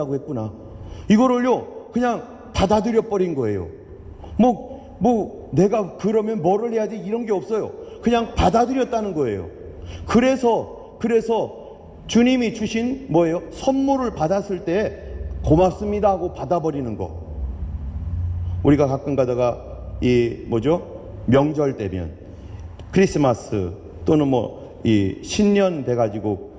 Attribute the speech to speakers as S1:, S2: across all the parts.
S1: 하고 했구나. 이거를요 그냥 받아들여 버린 거예요. 내가 그러면 뭐를 해야지 이런 게 없어요. 그냥 받아들였다는 거예요. 그래서 주님이 주신 뭐예요? 선물을 받았을 때 고맙습니다 하고 받아버리는 거. 우리가 가끔 가다가 명절 때면 크리스마스 또는 신년 돼가지고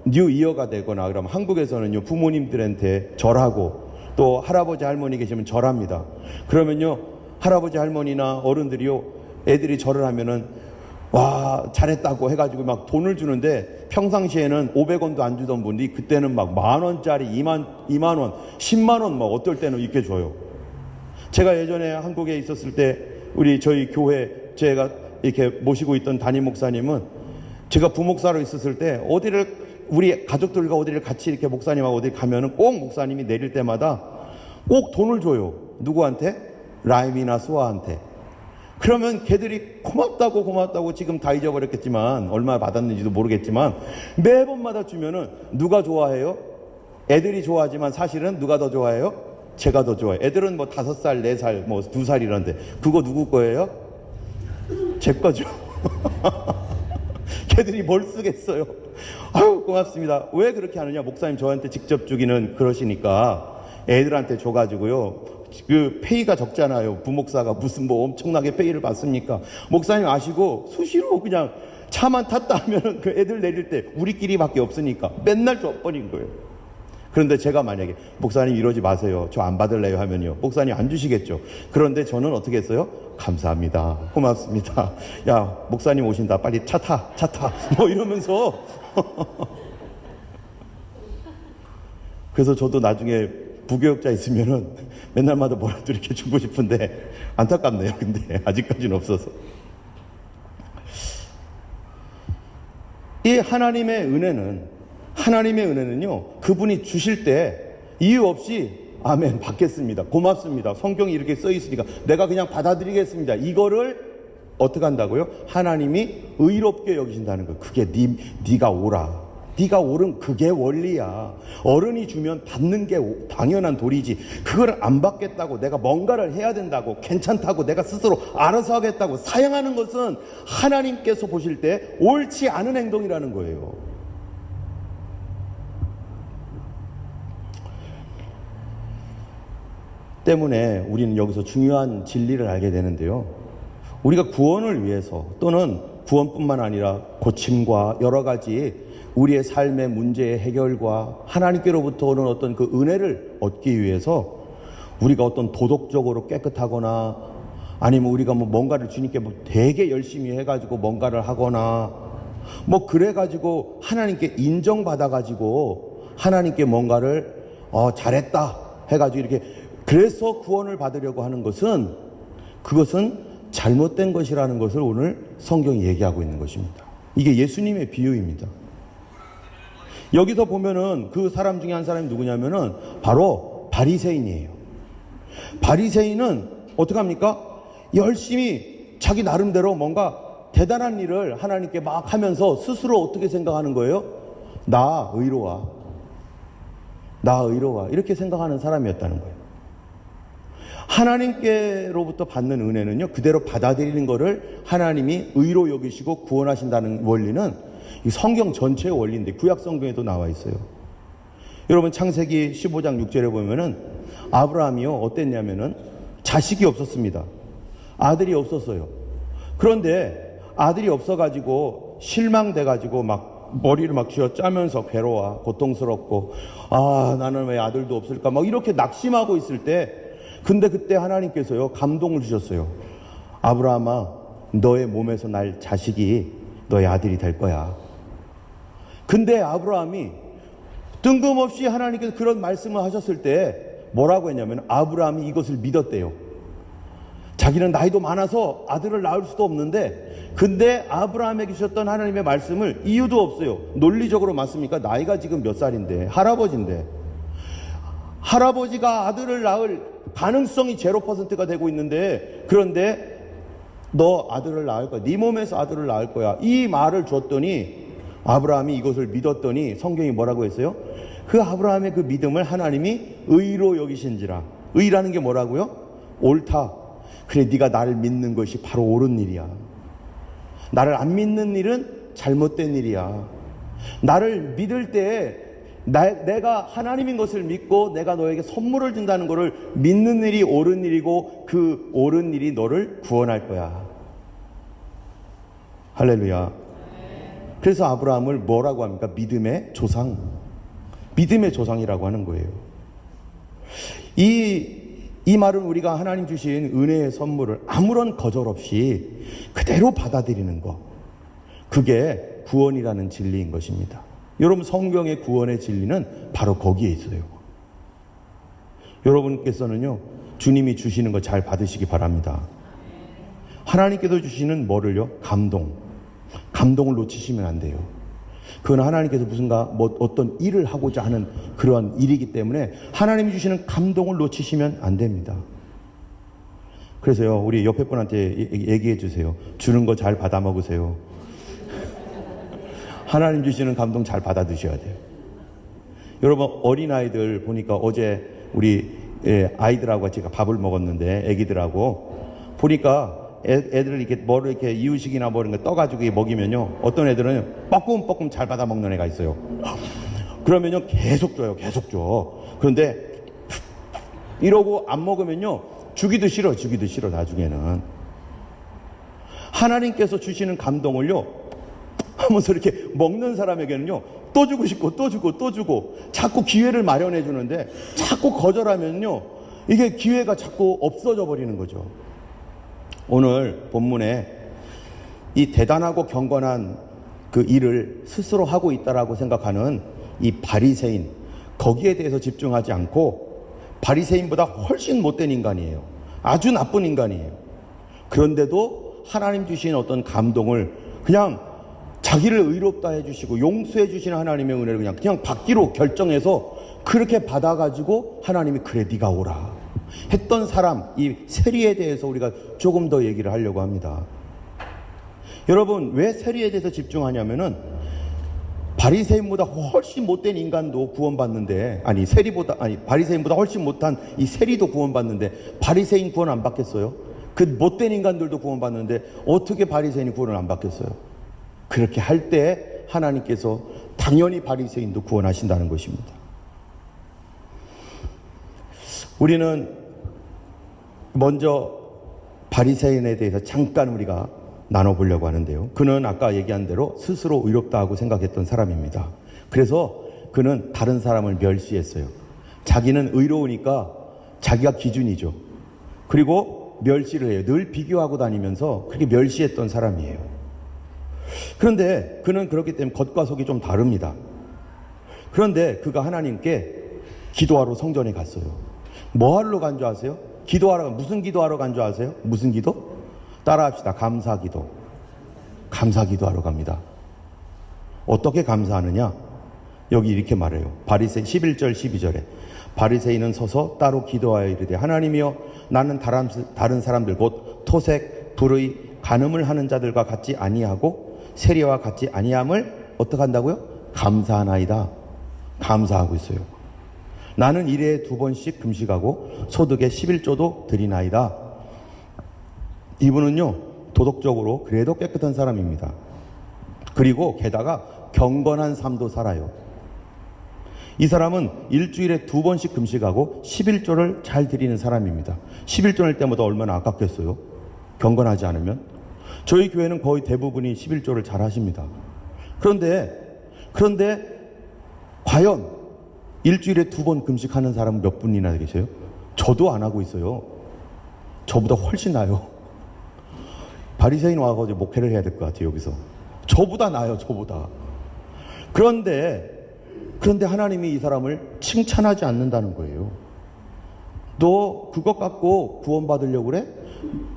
S1: 뉴 이어가 되거나 그러면 한국에서는요 부모님들한테 절하고 또 할아버지 할머니 계시면 절합니다. 그러면요 할아버지 할머니나 어른들이요 애들이 절을 하면은 와 잘했다고 해가지고 막 돈을 주는데 평상시에는 500원도 안 주던 분이 그때는 막 10,000원짜리 2만 원 10만 원 어떨 때는 이렇게 줘요. 제가 예전에 한국에 있었을 때 저희 교회 제가 이렇게 모시고 있던 담임 목사님은 제가 부목사로 있었을 때 우리 가족들과 어디를 같이 이렇게 목사님하고 어디 가면은 꼭 목사님이 내릴 때마다 꼭 돈을 줘요. 누구한테? 라임이나 수아한테. 그러면 걔들이 고맙다고 지금 다 잊어버렸겠지만 얼마 받았는지도 모르겠지만 매번마다 주면은 누가 좋아해요? 애들이 좋아하지만 사실은 누가 더 좋아해요? 제가 더 좋아해요. 애들은 5살, 4살, 2살 이런데 그거 누구 거예요? 제 거죠. 걔들이 뭘 쓰겠어요. 아유 고맙습니다. 왜 그렇게 하느냐? 목사님 저한테 직접 주기는 그러시니까 애들한테 줘가지고요 그 페이가 적잖아요. 부목사가 무슨 엄청나게 페이를 받습니까? 목사님 아시고 수시로 그냥 차만 탔다 하면은 그 애들 내릴 때 우리끼리밖에 없으니까 맨날 줘버린 거예요. 그런데 제가 만약에 목사님 이러지 마세요. 저 안 받을래요 하면요 목사님 안 주시겠죠. 그런데 저는 어떻게 했어요? 감사합니다. 고맙습니다. 야 목사님 오신다. 빨리 차 타. 이러면서 그래서 저도 나중에 부교육자 있으면은 맨날마다 뭐라도 이렇게 주고 싶은데 안타깝네요. 근데 아직까지는 없어서. 이 하나님의 은혜는요 그분이 주실 때 이유 없이 아멘 받겠습니다. 고맙습니다. 성경이 이렇게 써 있으니까 내가 그냥 받아들이겠습니다. 이거를 어떻게 한다고요? 하나님이 의롭게 여기신다는 거예요. 그게 네가 오라. 네가 옳은 그게 원리야. 어른이 주면 받는 게 당연한 도리지. 그걸 안 받겠다고 내가 뭔가를 해야 된다고 괜찮다고 내가 스스로 알아서 하겠다고 사양하는 것은 하나님께서 보실 때 옳지 않은 행동이라는 거예요. 때문에 우리는 여기서 중요한 진리를 알게 되는데요. 우리가 구원을 위해서 또는 구원뿐만 아니라 고침과 여러 가지 우리의 삶의 문제의 해결과 하나님께로부터 오는 어떤 그 은혜를 얻기 위해서 우리가 어떤 도덕적으로 깨끗하거나 아니면 우리가 뭔가를 주님께 되게 열심히 해가지고 뭔가를 하거나 그래가지고 하나님께 인정받아가지고 하나님께 뭔가를 잘했다 해가지고 이렇게 그래서 구원을 받으려고 하는 것은 그것은 잘못된 것이라는 것을 오늘 성경이 얘기하고 있는 것입니다. 이게 예수님의 비유입니다. 여기서 보면은 그 사람 중에 한 사람이 누구냐면은 바로 바리새인이에요. 바리새인은 어떻게 합니까? 열심히 자기 나름대로 뭔가 대단한 일을 하나님께 막 하면서 스스로 어떻게 생각하는 거예요? 나 의로워 이렇게 생각하는 사람이었다는 거예요. 하나님께로부터 받는 은혜는요 그대로 받아들이는 것을 하나님이 의로 여기시고 구원하신다는 원리는 이 성경 전체의 원리인데 구약 성경에도 나와 있어요. 여러분 창세기 15장 6절에 보면은 아브라함이요 어땠냐면은 자식이 없었습니다. 아들이 없었어요. 그런데 아들이 없어가지고 실망돼가지고 막 머리를 막 쥐어짜면서 괴로워 고통스럽고 나는 왜 아들도 없을까 이렇게 낙심하고 있을 때 근데 그때 하나님께서요 감동을 주셨어요. 아브라함아 너의 몸에서 날 자식이 너의 아들이 될 거야. 근데 아브라함이 뜬금없이 하나님께서 그런 말씀을 하셨을 때 뭐라고 했냐면 아브라함이 이것을 믿었대요. 자기는 나이도 많아서 아들을 낳을 수도 없는데 근데 아브라함에게 주셨던 하나님의 말씀을 이유도 없어요. 논리적으로 맞습니까? 나이가 지금 몇 살인데 할아버지인데 할아버지가 아들을 낳을 가능성이 0%가 되고 있는데 그런데 너 아들을 낳을 거야. 네 몸에서 아들을 낳을 거야. 이 말을 줬더니 아브라함이 이것을 믿었더니 성경이 뭐라고 했어요? 그 아브라함의 그 믿음을 하나님이 의로 여기신지라. 의라는 게 뭐라고요? 옳다. 그래, 네가 나를 믿는 것이 바로 옳은 일이야. 나를 안 믿는 일은 잘못된 일이야. 나를 믿을 때에 내가 하나님인 것을 믿고 내가 너에게 선물을 준다는 것을 믿는 일이 옳은 일이고, 그 옳은 일이 너를 구원할 거야. 할렐루야. 그래서 아브라함을 뭐라고 합니까? 믿음의 조상. 믿음의 조상이라고 하는 거예요. 이 말은 우리가 하나님 주신 은혜의 선물을 아무런 거절 없이 그대로 받아들이는 것, 그게 구원이라는 진리인 것입니다. 여러분, 성경의 구원의 진리는 바로 거기에 있어요. 여러분께서는요, 주님이 주시는 거 잘 받으시기 바랍니다. 하나님께서 주시는 뭐를요? 감동을 놓치시면 안 돼요. 그건 하나님께서 어떤 일을 하고자 하는 그런 일이기 때문에 하나님이 주시는 감동을 놓치시면 안 됩니다. 그래서요, 우리 옆에 분한테 얘기해 주세요. 주는 거 잘 받아 먹으세요. 하나님 주시는 감동 잘 받아 드셔야 돼요. 여러분, 어린아이들 보니까 어제 우리 아이들하고 같이 밥을 먹었는데, 애기들하고 보니까 애들을 이렇게 뭐를 이렇게 이유식이나 뭐 이런 거 떠가지고 먹이면요, 어떤 애들은 뻐끔뻐끔 잘 받아 먹는 애가 있어요. 그러면요, 계속 줘. 그런데 이러고 안 먹으면요, 주기도 싫어, 나중에는. 하나님께서 주시는 감동을요, 하면서 이렇게 먹는 사람에게는요, 또 주고 싶고 또 주고 자꾸 기회를 마련해 주는데, 자꾸 거절하면요, 이게 기회가 자꾸 없어져 버리는 거죠. 오늘 본문에 이 대단하고 경건한 그 일을 스스로 하고 있다라고 생각하는 이 바리새인, 거기에 대해서 집중하지 않고 바리새인보다 훨씬 못된 인간이에요. 아주 나쁜 인간이에요. 그런데도 하나님 주신 어떤 감동을 그냥 자기를 의롭다 해주시고 용서해 주시는 하나님의 은혜를 그냥 받기로 결정해서 그렇게 받아가지고 하나님이 그래 네가 오라 했던 사람, 이 세리에 대해서 우리가 조금 더 얘기를 하려고 합니다. 여러분, 왜 세리에 대해서 집중하냐면은 바리새인보다 훨씬 못된 인간도 구원받는데, 바리새인보다 훨씬 못한 이 세리도 구원받는데 바리새인 구원 안 받겠어요? 그 못된 인간들도 구원받는데 어떻게 바리새인이 구원을 안 받겠어요? 그렇게 할 때 하나님께서 당연히 바리새인도 구원하신다는 것입니다. 우리는 먼저 바리새인에 대해서 잠깐 우리가 나눠보려고 하는데요. 그는 아까 얘기한 대로 스스로 의롭다 하고 생각했던 사람입니다. 그래서 그는 다른 사람을 멸시했어요. 자기는 의로우니까 자기가 기준이죠. 그리고 멸시를 해요. 늘 비교하고 다니면서 그렇게 멸시했던 사람이에요. 그런데 그는 그렇기 때문에 겉과 속이 좀 다릅니다. 그런데 그가 하나님께 기도하러 성전에 갔어요. 뭐 하러 간 줄 아세요? 무슨 기도하러 간 줄 아세요? 무슨 기도? 따라합시다. 감사기도. 감사기도하러 갑니다. 어떻게 감사하느냐? 여기 이렇게 말해요. 바리새인 11절 12절에 바리새인은 서서 따로 기도하여 이르되, 하나님이여, 나는 다른 사람들 곧 토색, 불의, 간음을 하는 자들과 같지 아니하고 세리와 같지 아니함을 어떻게 한다고요? 감사하나이다. 감사하고 있어요. 나는 일에 2번씩 금식하고 소득의 11조도 드리나이다. 이분은요, 도덕적으로 그래도 깨끗한 사람입니다. 그리고 게다가 경건한 삶도 살아요. 이 사람은 일주일에 2번씩 금식하고 11조를 잘 드리는 사람입니다. 11조 낼 때마다 얼마나 아깝겠어요? 경건하지 않으면? 저희 교회는 거의 대부분이 11조를 잘 하십니다. 그런데 과연 일주일에 2번 금식하는 사람은 몇 분이나 계세요? 저도 안 하고 있어요. 저보다 훨씬 나아요. 바리새인 와가지고 목회를 해야 될 것 같아요, 여기서. 저보다 나아요, 저보다. 그런데 하나님이 이 사람을 칭찬하지 않는다는 거예요. 너 그것 갖고 구원받으려고 그래?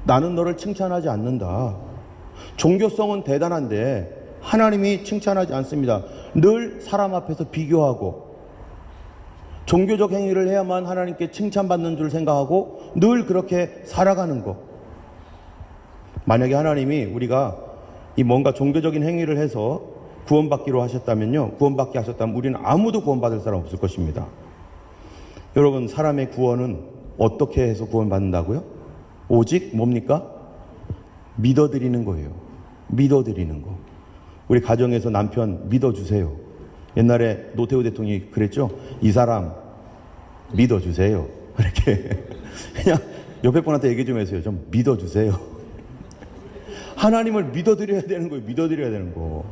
S1: 나는 너를 칭찬하지 않는다. 종교성은 대단한데 하나님이 칭찬하지 않습니다. 늘 사람 앞에서 비교하고 종교적 행위를 해야만 하나님께 칭찬받는 줄 생각하고 늘 그렇게 살아가는 것. 만약에 하나님이 우리가 이 뭔가 종교적인 행위를 해서 구원받기로 하셨다면요, 구원받기 하셨다면 우리는 아무도 구원받을 사람 없을 것입니다. 여러분, 사람의 구원은 어떻게 해서 구원받는다고요? 오직 뭡니까? 믿어드리는 거예요. 믿어드리는 거. 우리 가정에서 남편 믿어주세요. 옛날에 노태우 대통령이 그랬죠. 이 사람 믿어주세요. 이렇게 그냥 옆에 분한테 얘기 좀 해주세요. 좀 믿어주세요. 하나님을 믿어드려야 되는 거예요. 믿어드려야 되는 거.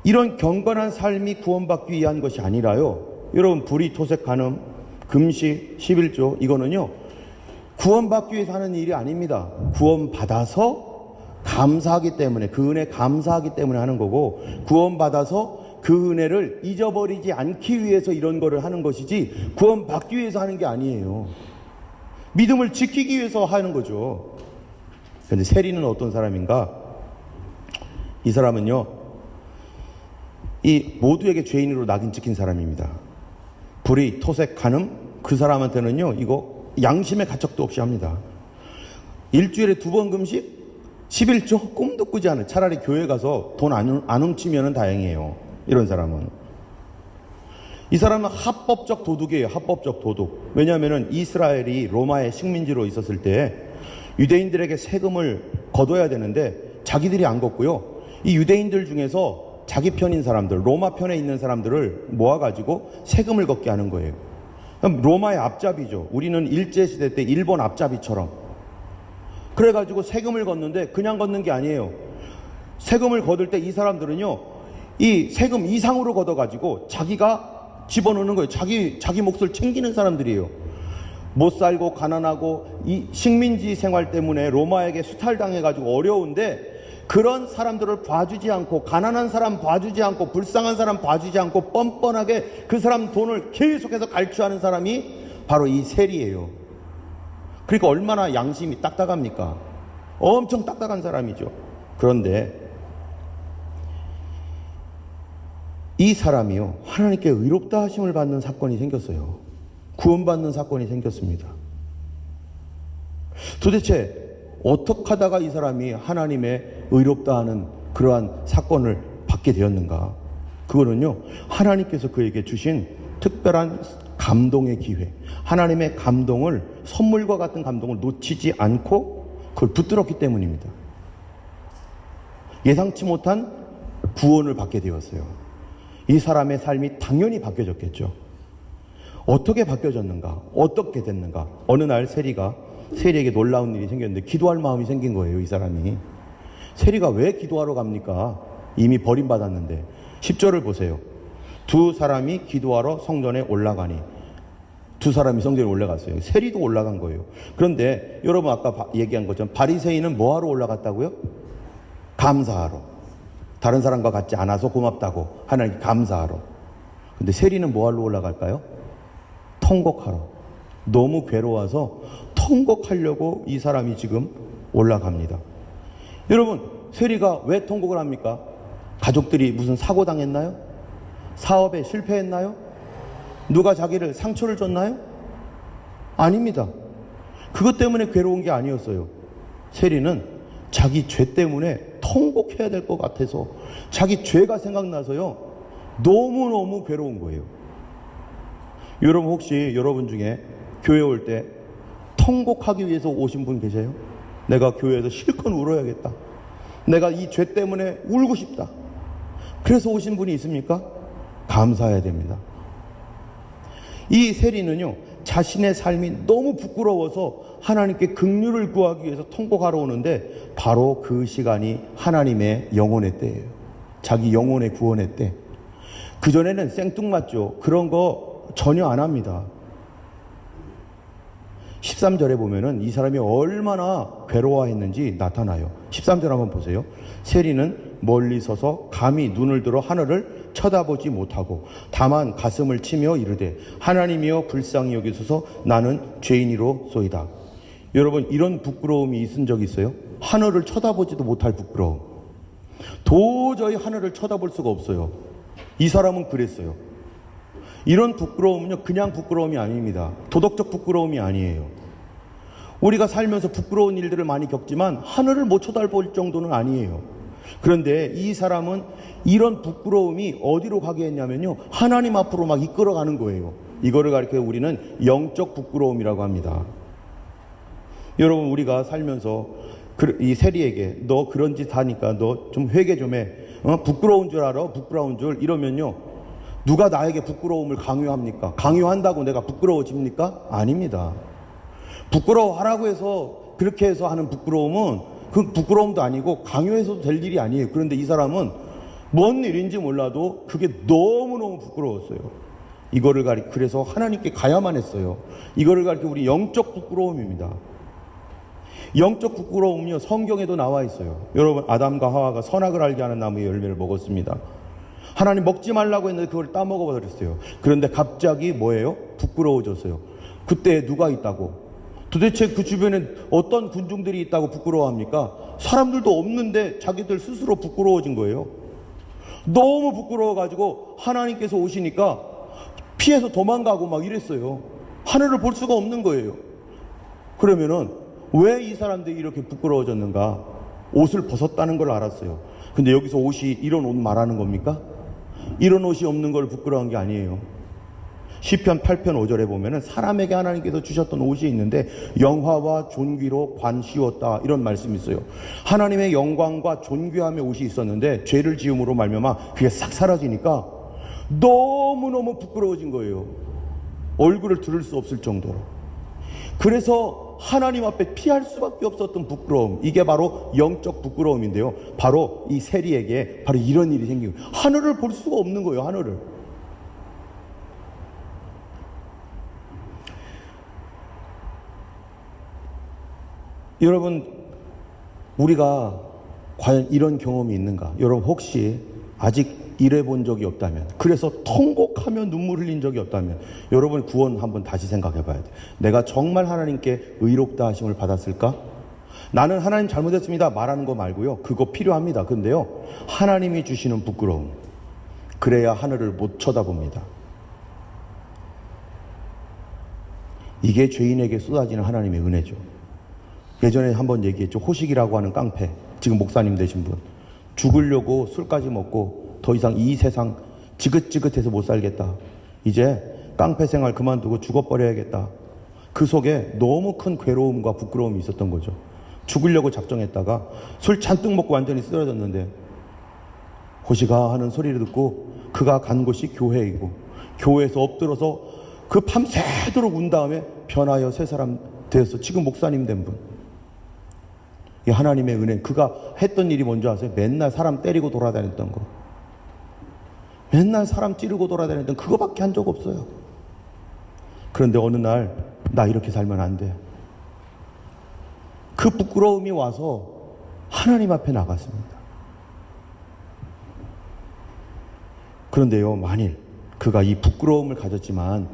S1: 이런 경건한 삶이 구원받기 위한 것이 아니라요, 여러분, 불의, 토색, 간음, 금식, 11조, 이거는요 구원받기 위해서 하는 일이 아닙니다. 구원받아서 감사하기 때문에, 그 은혜 감사하기 때문에 하는 거고, 구원받아서 그 은혜를 잊어버리지 않기 위해서 이런 거를 하는 것이지 구원받기 위해서 하는 게 아니에요. 믿음을 지키기 위해서 하는 거죠. 그런데 세리는 어떤 사람인가? 이 사람은요, 이 모두에게 죄인으로 낙인 찍힌 사람입니다. 불의, 토색, 간음, 그 사람한테는요 이거 양심의 가책도 없이 합니다. 일주일에 2번 금식, 11조 꿈도 꾸지 않아요. 차라리 교회 가서 돈 안 훔치면 다행이에요. 이런 사람은. 이 사람은 합법적 도둑이에요. 합법적 도둑. 왜냐하면 이스라엘이 로마의 식민지로 있었을 때 유대인들에게 세금을 걷어야 되는데 자기들이 안 걷고요, 이 유대인들 중에서 자기 편인 사람들, 로마 편에 있는 사람들을 모아가지고 세금을 걷게 하는 거예요. 그럼 로마의 앞잡이죠. 우리는 일제시대 때 일본 앞잡이처럼. 그래가지고 세금을 걷는데 그냥 걷는 게 아니에요. 세금을 걷을 때 이 사람들은요, 이 세금 이상으로 걷어가지고 자기가 집어넣는 거예요. 자기 몫을 챙기는 사람들이에요. 못 살고 가난하고 이 식민지 생활 때문에 로마에게 수탈당해가지고 어려운데, 그런 사람들을 봐주지 않고, 가난한 사람 봐주지 않고, 불쌍한 사람 봐주지 않고, 뻔뻔하게 그 사람 돈을 계속해서 갈취하는 사람이 바로 이 세리예요. 그러니까 얼마나 양심이 딱딱합니까? 엄청 딱딱한 사람이죠. 그런데 이 사람이요, 하나님께 의롭다 하심을 받는 사건이 생겼어요. 구원받는 사건이 생겼습니다. 도대체 어떻게 하다가 이 사람이 하나님의 의롭다 하는 그러한 사건을 받게 되었는가? 그거는요, 하나님께서 그에게 주신 특별한 감동의 기회, 하나님의 감동을, 선물과 같은 감동을 놓치지 않고 그걸 붙들었기 때문입니다. 예상치 못한 구원을 받게 되었어요. 이 사람의 삶이 당연히 바뀌어졌겠죠. 어떻게 바뀌어졌는가? 어떻게 됐는가? 어느 날 세리에게 놀라운 일이 생겼는데, 기도할 마음이 생긴 거예요. 이 사람이. 세리가 왜 기도하러 갑니까? 이미 버림받았는데. 10절을 보세요. 두 사람이 기도하러 성전에 올라가니. 두 사람이 성전에 올라갔어요. 세리도 올라간 거예요. 그런데 여러분 아까 얘기한 것처럼 바리새인은 뭐하러 올라갔다고요? 감사하러. 다른 사람과 같지 않아서 고맙다고 하나님께 감사하러. 근데 세리는 뭐하러 올라갈까요? 통곡하러. 너무 괴로워서 통곡하려고 이 사람이 지금 올라갑니다. 여러분, 세리가 왜 통곡을 합니까? 가족들이 무슨 사고 당했나요? 사업에 실패했나요? 누가 자기를 상처를 줬나요? 아닙니다. 그것 때문에 괴로운 게 아니었어요. 세리는 자기 죄 때문에 통곡해야 될 것 같아서, 자기 죄가 생각나서요, 너무너무 괴로운 거예요. 여러분, 혹시 여러분 중에 교회 올 때 통곡하기 위해서 오신 분 계세요? 내가 교회에서 실컷 울어야겠다. 내가 이 죄 때문에 울고 싶다. 그래서 오신 분이 있습니까? 감사해야 됩니다. 이 세리는요, 자신의 삶이 너무 부끄러워서 하나님께 긍휼을 구하기 위해서 통곡하러 오는데, 바로 그 시간이 하나님의 영혼의 때예요. 자기 영혼의 구원의 때. 그전에는 생뚱맞죠. 그런 거 전혀 안 합니다. 13절에 보면은 이 사람이 얼마나 괴로워했는지 나타나요. 13절 한번 보세요. 세리는 멀리 서서 감히 눈을 들어 하늘을 쳐다보지 못하고 다만 가슴을 치며 이르되, 하나님이여 불쌍히 여기소서, 나는 죄인이로소이다. 여러분, 이런 부끄러움이 있은 적 있어요? 하늘을 쳐다보지도 못할 부끄러움. 도저히 하늘을 쳐다볼 수가 없어요. 이 사람은 그랬어요. 이런 부끄러움은요, 그냥 부끄러움이 아닙니다. 도덕적 부끄러움이 아니에요. 우리가 살면서 부끄러운 일들을 많이 겪지만 하늘을 못 쳐다볼 정도는 아니에요. 그런데 이 사람은 이런 부끄러움이 어디로 가게 했냐면요, 하나님 앞으로 막 이끌어가는 거예요. 이거를 가리켜 우리는 영적 부끄러움이라고 합니다. 여러분, 우리가 살면서 이 세리에게 너 그런 짓 하니까 너 좀 회개 좀 해. 부끄러운 줄 알아? 부끄러운 줄 이러면요, 누가 나에게 부끄러움을 강요합니까? 강요한다고 내가 부끄러워집니까? 아닙니다. 부끄러워하라고 해서 그렇게 해서 하는 부끄러움은 그 부끄러움도 아니고 강요해서도 될 일이 아니에요. 그런데 이 사람은 뭔 일인지 몰라도 그게 너무너무 부끄러웠어요. 이거를 그래서 하나님께 가야만 했어요. 이거를 가리켜 우리 영적 부끄러움입니다. 영적 부끄러움은요, 성경에도 나와 있어요. 여러분, 아담과 하와가 선악을 알게 하는 나무의 열매를 먹었습니다. 하나님 먹지 말라고 했는데 그걸 따먹어 버렸어요. 그런데 갑자기 뭐예요? 부끄러워졌어요. 그때 누가 있다고? 도대체 그 주변에 어떤 군중들이 있다고 부끄러워합니까? 사람들도 없는데 자기들 스스로 부끄러워진 거예요. 너무 부끄러워가지고 하나님께서 오시니까 피해서 도망가고 막 이랬어요. 하늘을 볼 수가 없는 거예요. 그러면은 왜 이 사람들이 이렇게 부끄러워졌는가? 옷을 벗었다는 걸 알았어요. 근데 여기서 옷이 이런 옷 말하는 겁니까? 이런 옷이 없는 걸 부끄러운 게 아니에요. 시편 8편 5절에 보면은 사람에게 하나님께서 주셨던 옷이 있는데 영화와 존귀로 관씌웠다, 이런 말씀이 있어요. 하나님의 영광과 존귀함의 옷이 있었는데 죄를 지음으로 말미암아 그게 싹 사라지니까 너무너무 부끄러워진 거예요. 얼굴을 들을 수 없을 정도로. 그래서 하나님 앞에 피할 수밖에 없었던 부끄러움, 이게 바로 영적 부끄러움인데요, 바로 이 세리에게 바로 이런 일이 생기고, 하늘을 볼 수가 없는 거예요. 하늘을. 여러분, 우리가 과연 이런 경험이 있는가? 여러분, 혹시 아직 이래 본 적이 없다면, 그래서 통곡하며 눈물 흘린 적이 없다면, 여러분 구원 한번 다시 생각해 봐야 돼. 내가 정말 하나님께 의롭다 하심을 받았을까? 나는 하나님 잘못했습니다 말하는 거 말고요, 그거 필요합니다. 근데요, 하나님이 주시는 부끄러움, 그래야 하늘을 못 쳐다봅니다. 이게 죄인에게 쏟아지는 하나님의 은혜죠. 예전에 한번 얘기했죠. 호식이라고 하는 깡패, 지금 목사님 되신 분, 죽으려고 술까지 먹고 더 이상 이 세상 지긋지긋해서 못 살겠다, 이제 깡패 생활 그만두고 죽어버려야겠다. 그 속에 너무 큰 괴로움과 부끄러움이 있었던 거죠. 죽으려고 작정했다가 술 잔뜩 먹고 완전히 쓰러졌는데 호시가 하는 소리를 듣고 그가 간 곳이 교회이고, 교회에서 엎드려서 그 밤새도록 운 다음에 변하여 새 사람 되어서 지금 목사님 된 분. 이 하나님의 은혜. 그가 했던 일이 뭔지 아세요? 맨날 사람 때리고 돌아다녔던 거, 맨날 사람 찌르고 돌아다녔던 그거밖에 한 적 없어요. 그런데 어느 날 나 이렇게 살면 안 돼, 그 부끄러움이 와서 하나님 앞에 나갔습니다. 그런데요, 만일 그가 이 부끄러움을 가졌지만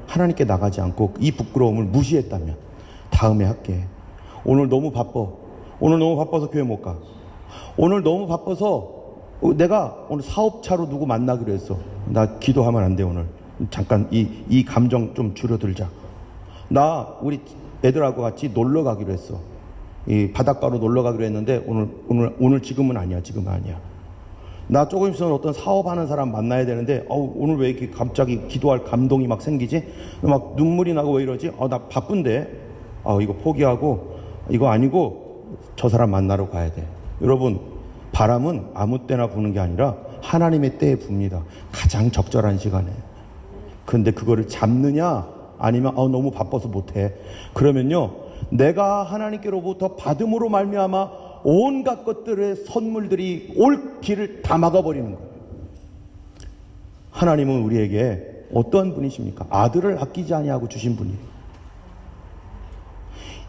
S1: 하나님께 나가지 않고 이 부끄러움을 무시했다면, 다음에 할게, 오늘 너무 바빠, 오늘 너무 바빠서 교회 못 가, 오늘 너무 바빠서 내가 오늘 사업차로 누구 만나기로 했어, 나 기도하면 안 돼, 오늘 잠깐 이 감정 좀 줄여들자, 나 우리 애들하고 같이 놀러 가기로 했어, 이 바닷가로 놀러 가기로 했는데 오늘 지금은 아니야, 나 조금 있으면 어떤 사업하는 사람 만나야 되는데 오늘 왜 이렇게 갑자기 기도할 감동이 막 생기지, 막 눈물이 나고 왜 이러지, 나 바쁜데 이거 포기하고, 이거 아니고 저 사람 만나러 가야 돼. 여러분, 바람은 아무 때나 부는 게 아니라 하나님의 때에 붑니다. 가장 적절한 시간에. 근데 그거를 잡느냐, 아니면 너무 바빠서 못해, 그러면요, 내가 하나님께로부터 받음으로 말미암아 온갖 것들의 선물들이 올 길을 다 막아버리는 거예요. 하나님은 우리에게 어떤 분이십니까? 아들을 아끼지 아니하고 주신 분이에요.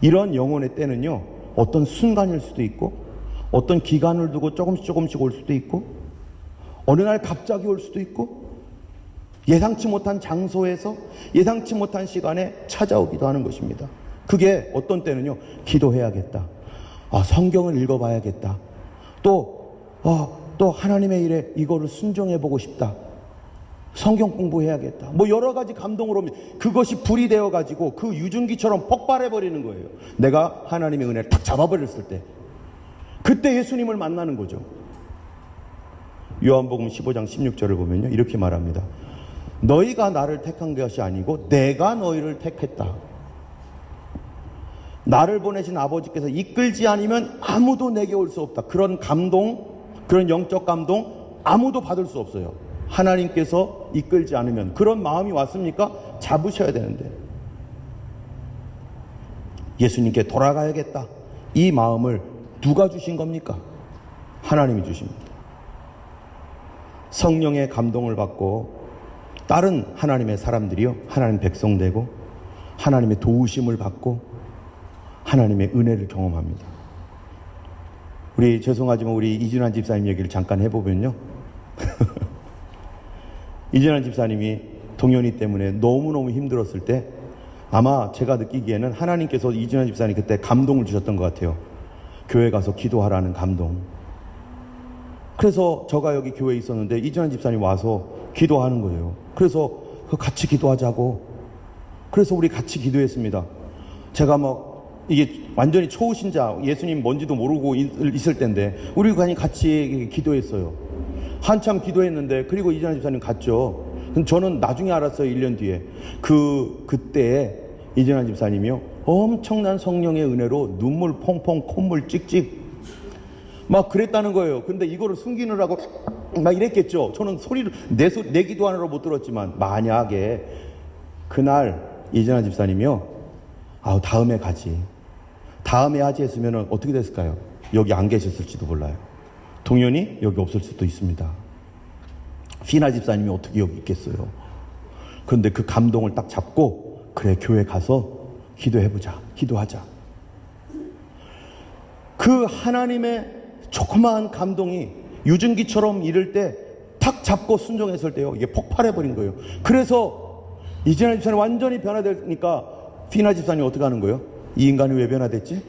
S1: 이런 영혼의 때는요, 어떤 순간일 수도 있고, 어떤 기간을 두고 조금씩 올 수도 있고, 어느 날 갑자기 올 수도 있고, 예상치 못한 장소에서 예상치 못한 시간에 찾아오기도 하는 것입니다. 그게 어떤 때는요, 기도해야겠다, 성경을 읽어봐야겠다, 또 하나님의 일에 이거를 순종해보고 싶다, 성경 공부해야겠다. 뭐 여러 가지 감동으로 그것이 불이 되어가지고 그 유증기처럼 폭발해버리는 거예요. 내가 하나님의 은혜를 탁 잡아버렸을 때. 그때 예수님을 만나는 거죠. 요한복음 15장 16절을 보면요, 이렇게 말합니다. 너희가 나를 택한 것이 아니고 내가 너희를 택했다. 나를 보내신 아버지께서 이끌지 않으면 아무도 내게 올 수 없다. 그런 감동, 그런 영적 감동 아무도 받을 수 없어요. 하나님께서 이끌지 않으면. 그런 마음이 왔습니까? 잡으셔야 되는데. 예수님께 돌아가야겠다. 이 마음을 누가 주신 겁니까? 하나님이 주십니다. 성령의 감동을 받고 다른 하나님의 사람들이요, 하나님 백성 되고 하나님의 도우심을 받고 하나님의 은혜를 경험합니다. 우리 죄송하지만 우리 이진환 집사님 얘기를 잠깐 해보면요. 이진환 집사님이 동현이 때문에 너무너무 힘들었을 때 아마 제가 느끼기에는 하나님께서 이진환 집사님 그때 감동을 주셨던 것 같아요. 교회 가서 기도하라는 감동. 그래서 저가 여기 교회에 있었는데 이진환 집사님 와서 기도하는 거예요. 그래서 같이 기도하자고. 그래서 우리 같이 기도했습니다. 제가 이게 완전히 초신자, 예수님 뭔지도 모르고 있을 때인데 우리 같이 기도했어요. 한참 기도했는데, 그리고 이진환 집사님 갔죠. 저는 나중에 알았어요. 1년 뒤에. 그때 이진환 집사님이요, 엄청난 성령의 은혜로 눈물 펑펑, 콧물 찍찍 막 그랬다는 거예요. 근데 이거를 숨기느라고 막 이랬겠죠. 저는 소리를 내 기도하느라 못 들었지만, 만약에 그날 이진환 집사님이요, 다음에 가지, 다음에 하지 했으면 어떻게 됐을까요? 여기 안 계셨을지도 몰라요. 동현이 여기 없을 수도 있습니다. 피나 집사님이 어떻게 여기 있겠어요? 그런데 그 감동을 딱 잡고, 그래, 교회 가서 기도해보자, 기도하자. 그 하나님의 조그마한 감동이 유증기처럼 이를 때 탁 잡고 순종했을 때요, 이게 폭발해버린 거예요. 그래서 이진환 집사님 완전히 변화되니까 피나 집사님 어떻게 하는 거예요? 이 인간이 왜 변화됐지?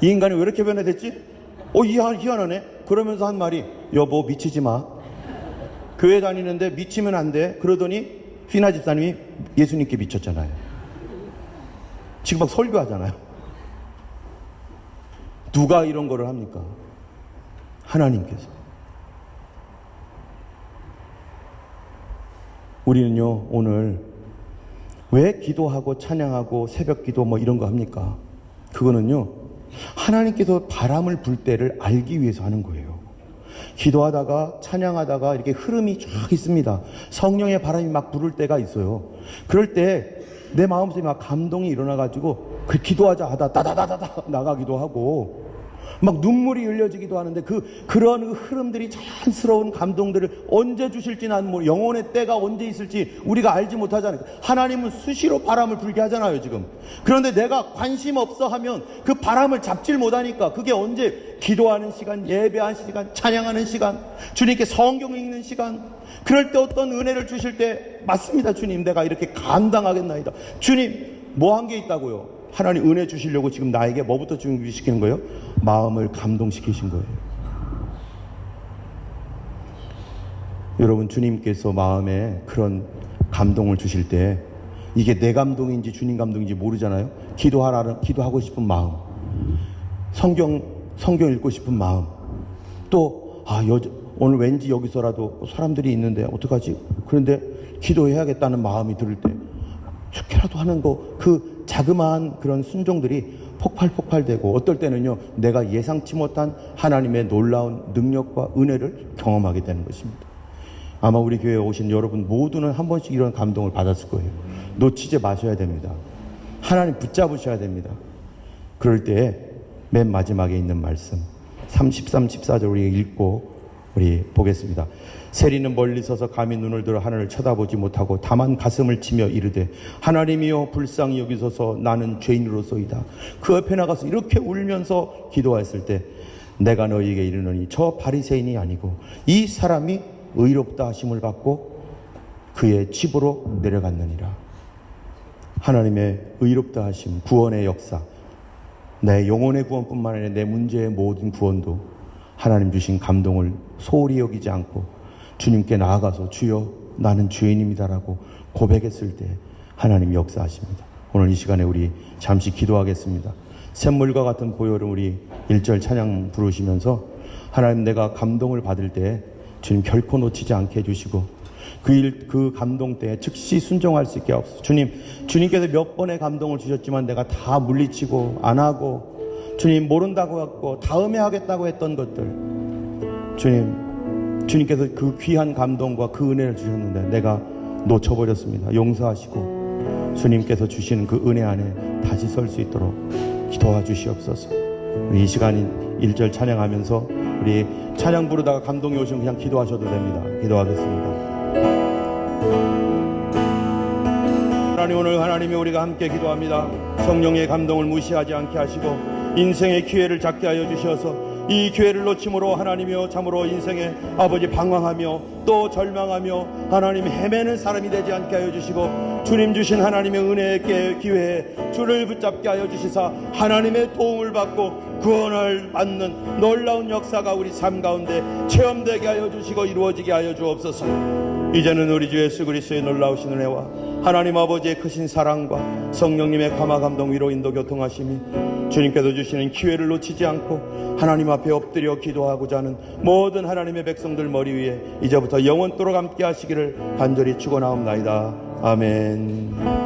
S1: 이 인간이 왜 이렇게 변화됐지? 희한하네. 그러면서 한 말이, 여보 미치지 마. 교회 다니는데 미치면 안 돼. 그러더니 피나 집사님이 예수님께 미쳤잖아요. 지금 막 설교하잖아요. 누가 이런 거를 합니까? 하나님께서. 우리는요, 오늘 왜 기도하고 찬양하고 새벽 기도 이런 거 합니까? 그거는요, 하나님께서 바람을 불 때를 알기 위해서 하는 거예요. 기도하다가 찬양하다가 이렇게 흐름이 쫙 있습니다. 성령의 바람이 막 부를 때가 있어요. 그럴 때 내 마음속에 막 감동이 일어나가지고 그 기도하자 하다 다다다다다 나가기도 하고 막 눈물이 흘려지기도 하는데 그런 흐름들이 자연스러운 감동들을 언제 주실지 난 영혼의 때가 언제 있을지 우리가 알지 못하잖아요. 하나님은 수시로 바람을 불게 하잖아요, 지금. 그런데 내가 관심 없어 하면 그 바람을 잡질 못하니까 그게 언제 기도하는 시간, 예배하는 시간, 찬양하는 시간, 주님께 성경 읽는 시간, 그럴 때 어떤 은혜를 주실 때 맞습니다. 주님, 내가 이렇게 감당하겠나이다. 주님, 뭐 한 게 있다고요? 하나님 은혜 주시려고 지금 나에게 뭐부터 준비시키는 거예요? 마음을 감동시키신 거예요. 여러분, 주님께서 마음에 그런 감동을 주실 때 이게 내 감동인지 주님 감동인지 모르잖아요. 기도하고 싶은 마음, 성경 읽고 싶은 마음, 또 오늘 왠지 여기서라도 사람들이 있는데 어떡하지? 그런데 기도해야겠다는 마음이 들을 때 죽게라도 하는 그 자그마한 그런 순종들이 폭발되고, 어떨 때는요, 내가 예상치 못한 하나님의 놀라운 능력과 은혜를 경험하게 되는 것입니다. 아마 우리 교회에 오신 여러분 모두는 한 번씩 이런 감동을 받았을 거예요. 놓치지 마셔야 됩니다. 하나님 붙잡으셔야 됩니다. 그럴 때에 맨 마지막에 있는 말씀 33, 14절 우리 읽고 우리 보겠습니다. 세리는 멀리 서서 감히 눈을 들어 하늘을 쳐다보지 못하고 다만 가슴을 치며 이르되, 하나님이여 불쌍히 여기소서, 나는 죄인으로소이다. 그 옆에 나가서 이렇게 울면서 기도했을 때, 내가 너희에게 이르노니 저 바리새인이 아니고 이 사람이 의롭다 하심을 받고 그의 집으로 내려갔느니라. 하나님의 의롭다 하심, 구원의 역사, 내 영혼의 구원뿐만 아니라 내 문제의 모든 구원도 하나님 주신 감동을 소홀히 여기지 않고 주님께 나아가서, 주여 나는 죄인입니다라고 고백했을 때 하나님 역사하십니다. 오늘 이 시간에 우리 잠시 기도하겠습니다. 샘물과 같은 보혈은 우리 1절 찬양 부르시면서 하나님, 내가 감동을 받을 때 주님 결코 놓치지 않게 해주시고 그 감동 때 즉시 순종할 수 있게 하옵소서. 주님께서 몇 번의 감동을 주셨지만 내가 다 물리치고 안 하고 주님 모른다고 했고 다음에 하겠다고 했던 것들, 주님께서 그 귀한 감동과 그 은혜를 주셨는데 내가 놓쳐버렸습니다. 용서하시고 주님께서 주시는 그 은혜 안에 다시 설 수 있도록 도와주시옵소서. 우리 이 시간인 1절 찬양하면서 우리 찬양 부르다가 감동이 오시면 그냥 기도하셔도 됩니다. 기도하겠습니다. 하나님, 오늘 하나님이 우리가 함께 기도합니다. 성령의 감동을 무시하지 않게 하시고 인생의 기회를 잡게 하여 주셔서 이 기회를 놓침으로 하나님이여 참으로 인생에 아버지 방황하며 또 절망하며 하나님 헤매는 사람이 되지 않게 하여 주시고 주님 주신 하나님의 은혜의 기회에 주를 붙잡게 하여 주시사 하나님의 도움을 받고 구원을 받는 놀라운 역사가 우리 삶 가운데 체험되게 하여 주시고 이루어지게 하여 주옵소서. 이제는 우리 주 예수 그리스도의 놀라우신 은혜와 하나님 아버지의 크신 사랑과 성령님의 감화 감동 위로 인도 교통하심이 주님께서 주시는 기회를 놓치지 않고 하나님 앞에 엎드려 기도하고자 하는 모든 하나님의 백성들 머리 위에 이제부터 영원토록 함께 하시기를 간절히 축원하옵나이다. 아멘.